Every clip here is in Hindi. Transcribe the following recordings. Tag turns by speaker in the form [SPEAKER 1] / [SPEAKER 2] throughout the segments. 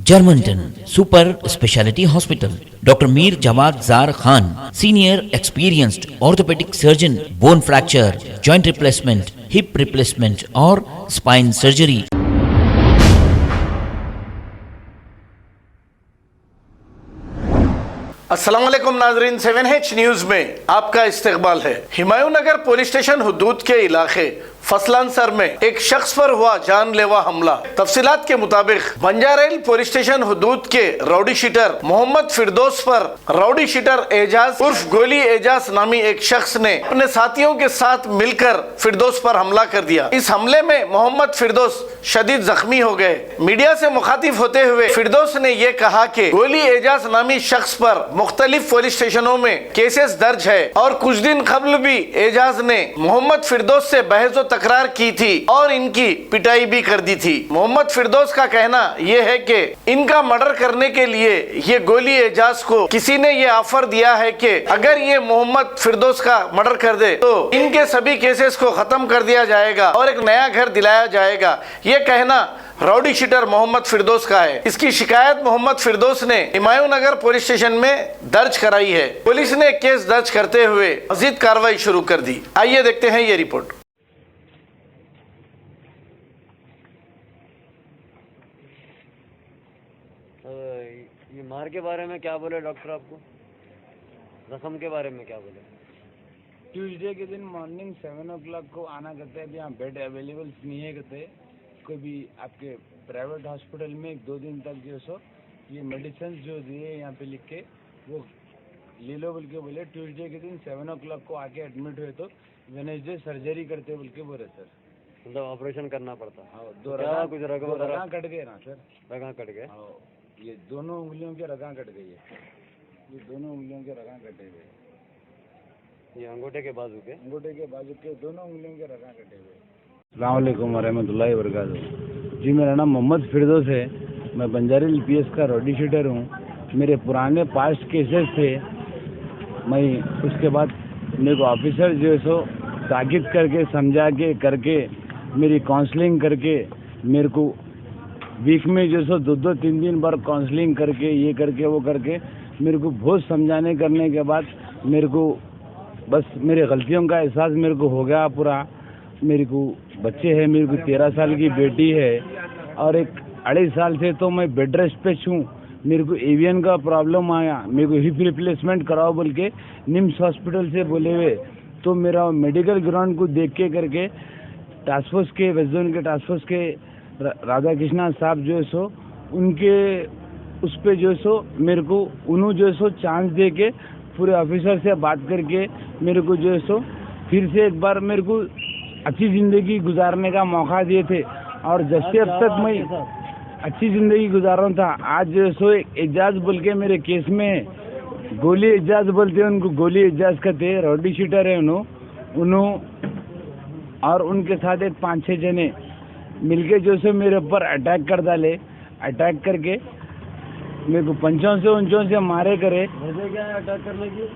[SPEAKER 1] Germantown Super Speciality Hospital. Dr. Mir Jawad Zar Khan, Senior Experienced Orthopedic Surgeon, Bone Fracture, Joint Replacement, Hip Replacement or Spine Surgery.
[SPEAKER 2] अस्सलाम वालेकुम नाजरीन, 7H न्यूज़ में आपका इस्तकबाल है। हुमायूं नगर पुलिस स्टेशन हुदूद के इलाके फसलानसर में एक शख्स पर हुआ जानलेवा हमला। तफसीलात के मुताबिक बंजारेल पुलिस स्टेशन हुदूद के राउडी शीटर मोहम्मद फिरदौस पर राउडी शीटर एजाज उर्फ गोली एजाज नामी एक शख्स ने अपने साथियों के साथ मिलकर फिरदौस पर हमला कर दिया। इस हमले में मोहम्मद फिरदौस शदीद जख्मी हो गए। मीडिया से मुखातिब होते हुए फिरदौस ने यह कहा कि गोली एजाज नामी शख्स पर मुख्तलिफ पुलिस स्टेशनों में केसेस दर्ज है और कुछ दिन कबल भी एजाज ने मोहम्मद फिरदौस से बहस तकरार की थी और इनकी पिटाई भी कर दी थी। मोहम्मद फिरदौस का कहना यह है कि इनका मर्डर करने के लिए ये गोली एजाज को किसी ने ये ऑफर दिया है कि अगर ये मोहम्मद फिरदौस का मर्डर कर दे तो इनके सभी केसेस को खत्म कर दिया जाएगा और एक नया घर दिलाया जाएगा। ये कहना राउडी शीटर मोहम्मद फिरदौस का है। इसकी शिकायत मोहम्मद फिरदौस ने हुमायूं नगर पुलिस स्टेशन में दर्ज कराई है। पुलिस ने केस दर्ज करते हुए मजीद कार्रवाई शुरू कर दी। आइए देखते हैं ये रिपोर्ट।
[SPEAKER 3] ये मार के बारे में क्या बोले डॉक्टर आपको? रकम के बारे में क्या बोले?
[SPEAKER 4] ट्यूसडे के दिन मॉर्निंग 7 o'clock को आना कहते हैं। यहाँ बेड अवेलेबल नहीं है कहते। कोई भी आपके प्राइवेट हॉस्पिटल में 2 दिन तक जो सो ये मेडिसिन जो दिए यहाँ पे लिख के वो ले लो बोल के बोले। ट्यूसडे के दिन 7 o'clock को आके एडमिट हुए तो वेडनेसडे सर्जरी करते बोल के बोले सर।
[SPEAKER 3] मतलब ऑपरेशन करना पड़ता?
[SPEAKER 4] हाँ,
[SPEAKER 3] कुछ रगं
[SPEAKER 4] कट गए ना सर।
[SPEAKER 3] रगं कट गए?
[SPEAKER 4] ये दोनों उंगलियों के रगं कट गई है। ये दोनों उंगलियों के रगं कटे हुए।
[SPEAKER 3] ये अंगूठे के बाजू के
[SPEAKER 4] दोनों उंगलियों के रगं कटे हुए। अस्सलाम वालेकुम वरहमतुल्लाहि वबरकातुहू। जी मेरा नाम मोहम्मद फिरदौस है। मैं बंजारेल पीएस का राउडी शीटर हूँ। मेरे पुराने पास्ट केसेस थे। मैं उसके बाद मेरे को ऑफिसर जो है सो ताकीद करके समझा के करके मेरी काउंसलिंग करके मेरे को वीक में जो सो 2-3 बार काउंसलिंग करके ये करके वो करके मेरे को बहुत समझाने करने के बाद मेरे को बस मेरी गलतियों का एहसास मेरे को हो गया पूरा। मेरे को बच्चे हैं। मेरे को 13 साल की बेटी है और एक 2.5 साल से तो मैं बेड रेस्ट पे हूँ। मेरे को एवियन का प्रॉब्लम आया। मेरे को हिप रिप्लेसमेंट कराओ बोल के निम्स हॉस्पिटल से बोले हुए तो मेरा मेडिकल ग्राउंड को देख के करके टास्क फोर्स के वेस्ट जोन के टास्क फोर्स के राधा कृष्णा साहब जो है सो उनके उस पे जो है सो मेरे को उन्होंने जो है सो चांस दे के पूरे ऑफिसर से बात करके मेरे को जो है सो फिर से एक बार मेरे को अच्छी ज़िंदगी गुजारने का मौका दिए थे और जब से अब तक मैं अच्छी ज़िंदगी गुजार रहा था। आज जो है सो एजाज बोल के मेरे केस में गोली एजाज बोलते हैं। उनको गोली एजाज कहते हैं। राउडी शीटर है उन्होंने और उनके साथ एक 5-6 जने मिलके जो से मेरे ऊपर अटैक कर डाले। अटैक करके मेरे को पंचों से मारे करे।
[SPEAKER 3] वजह क्या है अटैक करने की?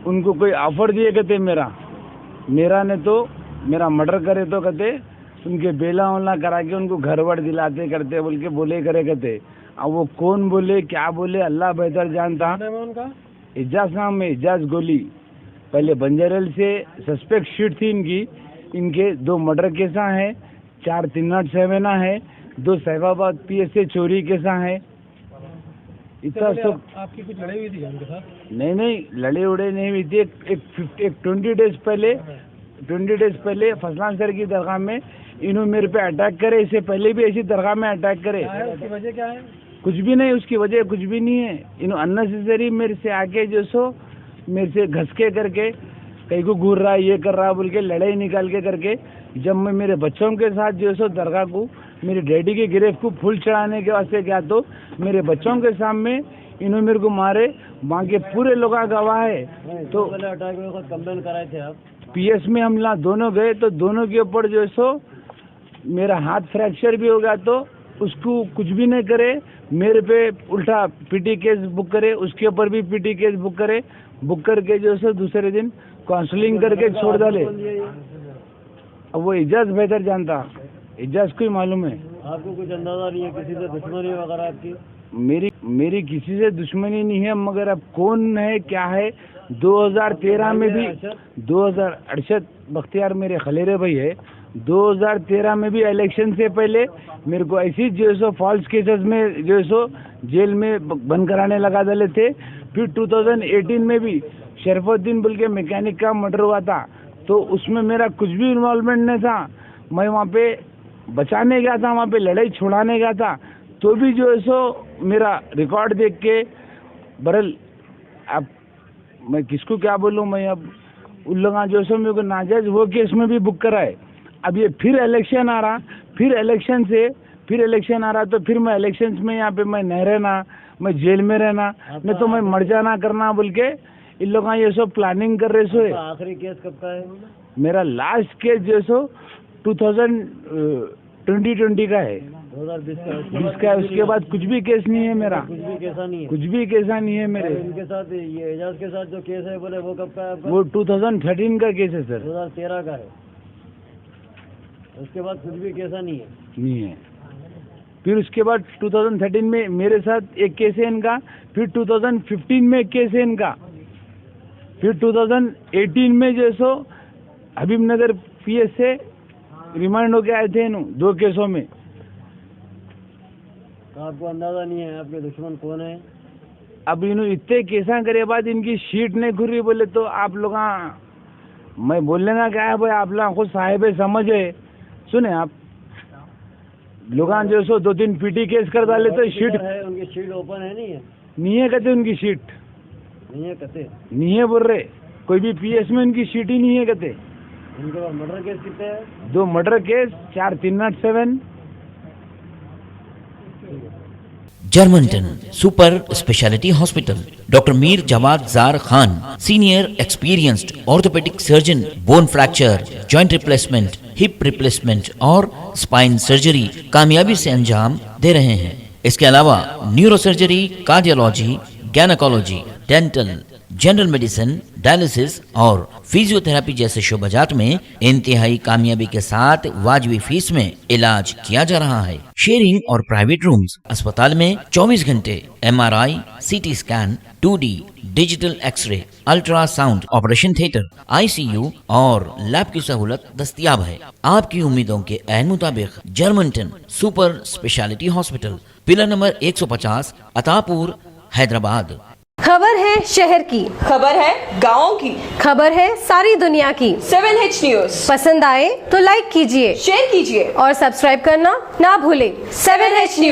[SPEAKER 4] उनको कोई ऑफर दिए कहते मेरा ने तो मेरा मर्डर करे तो कहते उनके बेला वोला करा के उनको घर वर दिलाते करते बोल के बोले करे कहते। अब वो कौन बोले क्या बोले अल्लाह बेहतर जानता।
[SPEAKER 3] उनका
[SPEAKER 4] एजाज नाम है, एजाज गोली। पहले बंजारेल से सस्पेक्ट शीट थी इनकी। इनके 2 मर्डर केसा है, 4 307 है, 2 सैफाबाद पीएस से चोरी केसा है। इतना सब।
[SPEAKER 3] आपकी कुछ लड़ाई हुई थी उनके साथ?
[SPEAKER 4] नहीं लड़े उड़े नहीं हुई थी। एक 20 डेज पहले फसलानसर की दरगाह में इन्होंने मेरे पे अटैक करे। इससे पहले भी ऐसी दरगाह में अटैक करे।
[SPEAKER 3] उसकी वजह क्या है?
[SPEAKER 4] कुछ भी नहीं, उसकी वजह कुछ भी नहीं है। इन्होंने अननेसेसरी मेरे से आके जो सो मेरे से घसके करके कहीं को घूर रहा है ये कर रहा है बोल के लड़ाई निकाल के करके जब मैं मेरे बच्चों के साथ जो सो दरगाह को मेरे डैडी के गिरफ्त को फूल चढ़ाने के वास्ते गया तो मेरे बच्चों के सामने इन्होंने मेरे को मारे। वहाँ के पूरे लोग गवाह है। तो
[SPEAKER 3] अटैक में कंप्लेन कराए थे आप?
[SPEAKER 4] पीएस में हम दोनों गए तो दोनों के ऊपर जो सो मेरा हाथ फ्रैक्चर भी हो गया तो उसको कुछ भी नहीं करे। मेरे पे उल्टा पीटी केस बुक करे। उसके ऊपर भी पीटी केस बुक करे। बुक करके जो सो दूसरे दिन काउंसलिंग करके छोड़ डाले। अब वो एजाज बेहतर जानता। एजाज को ही मालूम है।
[SPEAKER 3] आपको कुछ अंदाजा नहीं है किसी से दुश्मनी वगैरह आपकी?
[SPEAKER 4] मेरी किसी से दुश्मनी नहीं है, मगर अब कौन है क्या है। 2013 में भी 2000 अरशद बख्तियार मेरे खलेरे भाई है। 2013 में भी इलेक्शन से पहले मेरे को ऐसी जो सो फॉल्स केसेस में जो सो जेल में बंद कराने लगा डाले थे। फिर 2018 में भी शरफुद्दीन बोल के मैकेनिक का मर्डर हुआ था, तो उसमें मेरा कुछ भी इन्वॉल्वमेंट नहीं था। मैं वहाँ पे बचाने गया था, वहाँ पे लड़ाई छुड़ाने गया था, तो भी जो है सो मेरा रिकॉर्ड देख के बरल अब मैं किसको क्या बोलूँ। मैं अब उन लोग जो सो मेरे को नाजायज वो केस में भी बुक कराए। अब ये फिर इलेक्शन आ रहा, फिर इलेक्शन आ रहा, तो फिर मैं इलेक्शंस में यहाँ पे मैं नहीं रहना, मैं जेल में रहना, नहीं तो मैं मर जाना करना बोल के इन लोग ये सब प्लानिंग कर रहे सो है।
[SPEAKER 3] आखिरी केस कब का है?
[SPEAKER 4] मेरा लास्ट केस जो सो 2020 का है,
[SPEAKER 3] 2020
[SPEAKER 4] का है। उसके बाद कुछ भी केस नहीं है मेरा,
[SPEAKER 3] कुछ भी कैसा नहीं है?
[SPEAKER 4] कुछ भी कैसा नहीं है मेरे।
[SPEAKER 3] इनके साथ ये एजाज के साथ जो केस है बोले वो कब का है आपका?
[SPEAKER 4] वो 2013 का केस है सर।
[SPEAKER 3] 2013 का है। उसके बाद कुछ भी कैसा नहीं है?
[SPEAKER 4] नहीं है। फिर उसके बाद 2013 में मेरे साथ एक केस है इनका, फिर 2015 में एक केस है इनका, फिर 2018 में जो सो हबीबनगर पीएस से रिमांड होके आए थे इन 2 केसों में।
[SPEAKER 3] तो आपको अंदाजा नहीं है आपके दुश्मन कौन है?
[SPEAKER 4] अब इन्होंने इतने केसा करे बाद इनकी शीट नहीं खुली बोले तो आप लोग मैं बोलने का क्या है भाई, आप लोग खुद साहिब समझ है। सुने आप लोग जो सो 2-3 पीटी केस कर डाले तो शीट
[SPEAKER 3] है, उनकी शीट ओपन है
[SPEAKER 4] नहीं है कहते, उनकी शीट
[SPEAKER 3] नहीं है कहते,
[SPEAKER 4] नहीं है बोल रहे। कोई भी पीएस में उनकी शीट ही नहीं है कहते।
[SPEAKER 3] उनके पास मर्डर केस कितने हैं?
[SPEAKER 4] 2 मर्डर केस, 4 307।
[SPEAKER 1] जर्मनटन super speciality hospital, doctor Mir Jamat Jar Khan, senior experienced orthopaedic surgeon, bone fracture, joint replacement, hip replacement और स्पाइन सर्जरी कामयाबी से अंजाम दे रहे हैं। इसके अलावा neuro surgery, cardiology, gynaecology, dental, general medicine, dialysis और फिजियोथेरेपी जैसे शोबाजात में इंतहाई कामयाबी के साथ वाजबी फीस में इलाज किया जा रहा है। शेयरिंग और प्राइवेट रूम्स, अस्पताल में 24 घंटे MRI, CT scan, 2D digital X-ray, ultrasound, operation theatre, ICU और लैब की सहूलत दस्तयाब है। आपकी उम्मीदों के ऐन मुताबिक Germanton super speciality hospital, pillar number 150, Attapur, Hyderabad.
[SPEAKER 5] खबर है शहर की,
[SPEAKER 6] खबर है गाँव की,
[SPEAKER 5] खबर है सारी दुनिया की।
[SPEAKER 6] 7H न्यूज
[SPEAKER 5] पसंद आए तो लाइक कीजिए,
[SPEAKER 6] शेयर कीजिए
[SPEAKER 5] और सब्सक्राइब करना ना भूलें।
[SPEAKER 6] 7H news.